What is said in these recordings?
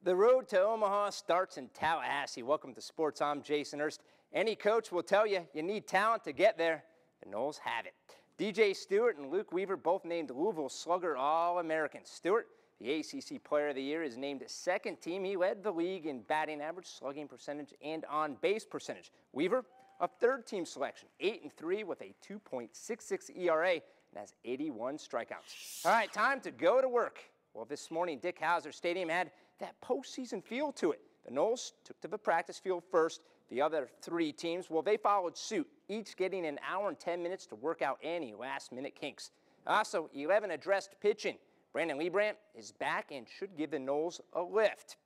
The road to Omaha starts in Tallahassee. Welcome to Sports. I'm Jason Hurst. Any coach will tell you you need talent to get there. The Noles have it. DJ Stewart and Luke Weaver both named Louisville Slugger All-Americans. Stewart, the ACC Player of the Year, is named second team. He led the league in batting average, slugging percentage, and on-base percentage. Weaver, a third-team selection, 8-3 with a 2.66 ERA and has 81 strikeouts. All right, time to go to work. Well, this morning, Dick Howser Stadium had that postseason feel to it. The Noles took to the practice field first. The other three teams, well, they followed suit, each getting an hour and 10 minutes to work out any last-minute kinks. Also, 11 addressed pitching. Brandon Liebrandt is back and should give the Noles a lift.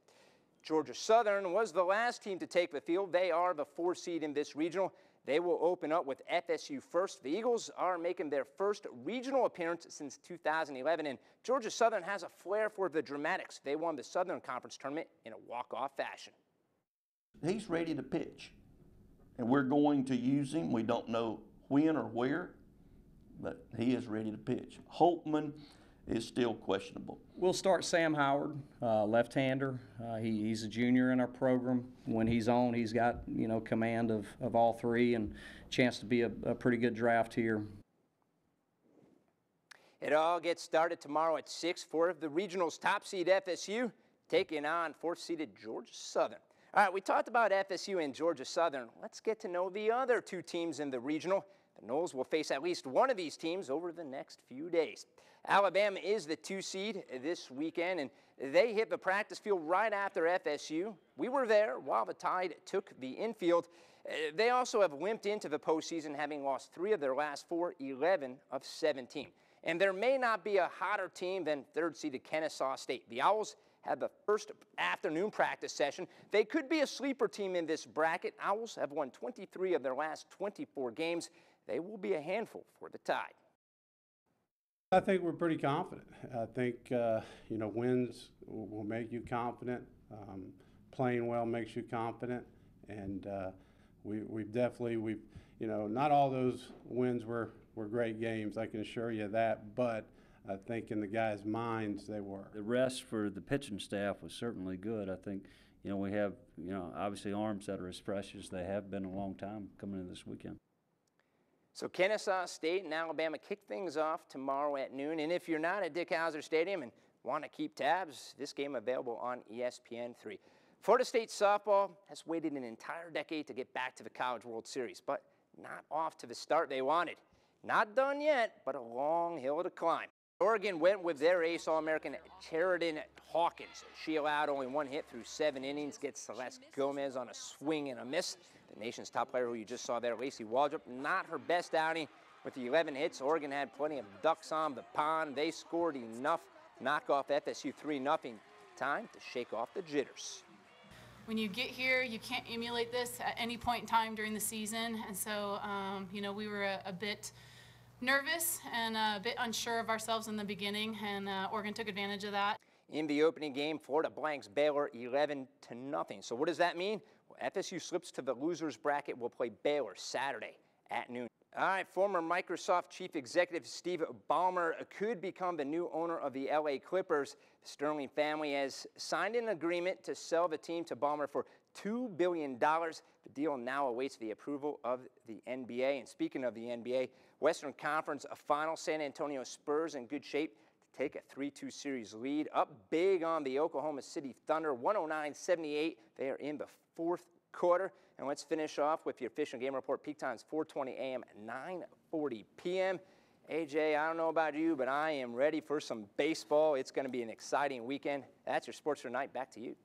Georgia Southern was the last team to take the field. They are the 4th seed in this regional. They will open up with FSU first. The Eagles are making their first regional appearance since 2011, and Georgia Southern has a flair for the dramatics. They won the Southern Conference tournament in a walk-off fashion. He's ready to pitch, and we're going to use him. We don't know when or where, but he is ready to pitch. Holtman is still questionable. We'll start Sam Howard, left-hander. He's a junior in our program. When he's on, he's got, command of all three and chance to be a pretty good draft here. It all gets started tomorrow at 6 for the regional's top seed FSU taking on 4th-seeded Georgia Southern. All right, we talked about FSU and Georgia Southern. Let's get to know the other two teams in the regional. The Noles will face at least one of these teams over the next few days. Alabama is the 2 seed this weekend, and they hit the practice field right after FSU. We were there while the Tide took the infield. They also have limped into the postseason, having lost 3 of their last 4, 11 of 17. And there may not be a hotter team than 3rd-seeded Kennesaw State. The Owls had the first afternoon practice session. They could be a sleeper team in this bracket. Owls have won 23 of their last 24 games. They will be a handful for the Tide. I think we're pretty confident. I think, wins will make you confident. Playing well makes you confident. And we've definitely, not all those wins were great games, I can assure you that, but I think in the guys' minds they were. The rest for the pitching staff was certainly good. I think, we have, obviously arms that are as fresh as they have been a long time coming into this weekend. So Kennesaw State and Alabama kick things off tomorrow at noon. And if you're not at Dick Howser Stadium and want to keep tabs, this game available on ESPN3. Florida State softball has waited an entire decade to get back to the College World Series, but not off to the start they wanted. Not done yet, but a long hill to climb. Oregon went with their ace All-American Sheridan Hawkins. She allowed only 1 hit through 7 innings, gets Celeste Gomez on a swing and a miss. The nation's top player who you just saw there, Lacey Waldrop, not her best outing with the 11 hits. Oregon had plenty of ducks on the pond. They scored enough, knock off FSU 3-0. Time to shake off the jitters. When you get here, you can't emulate this at any point in time during the season. And so, we were a bit nervous and a bit unsure of ourselves in the beginning, and Oregon took advantage of that. In the opening game, Florida blanks Baylor 11-0. So what does that mean? Well, FSU slips to the losers bracket. Will play Baylor Saturday at noon. All right, former Microsoft chief executive Steve Ballmer could become the new owner of the LA Clippers. The Sterling family has signed an agreement to sell the team to Ballmer for $2 billion. The deal now awaits the approval of the NBA. And speaking of the NBA, Western Conference final, San Antonio Spurs in good shape to take a 3-2 series lead. Up big on the Oklahoma City Thunder, 109-78. They are in the 4th quarter. And let's finish off with your official game report. Peak times 4:20 a.m., 9:40 p.m. AJ, I don't know about you, but I am ready for some baseball. It's going to be an exciting weekend. That's your Sports for Tonight. Back to you.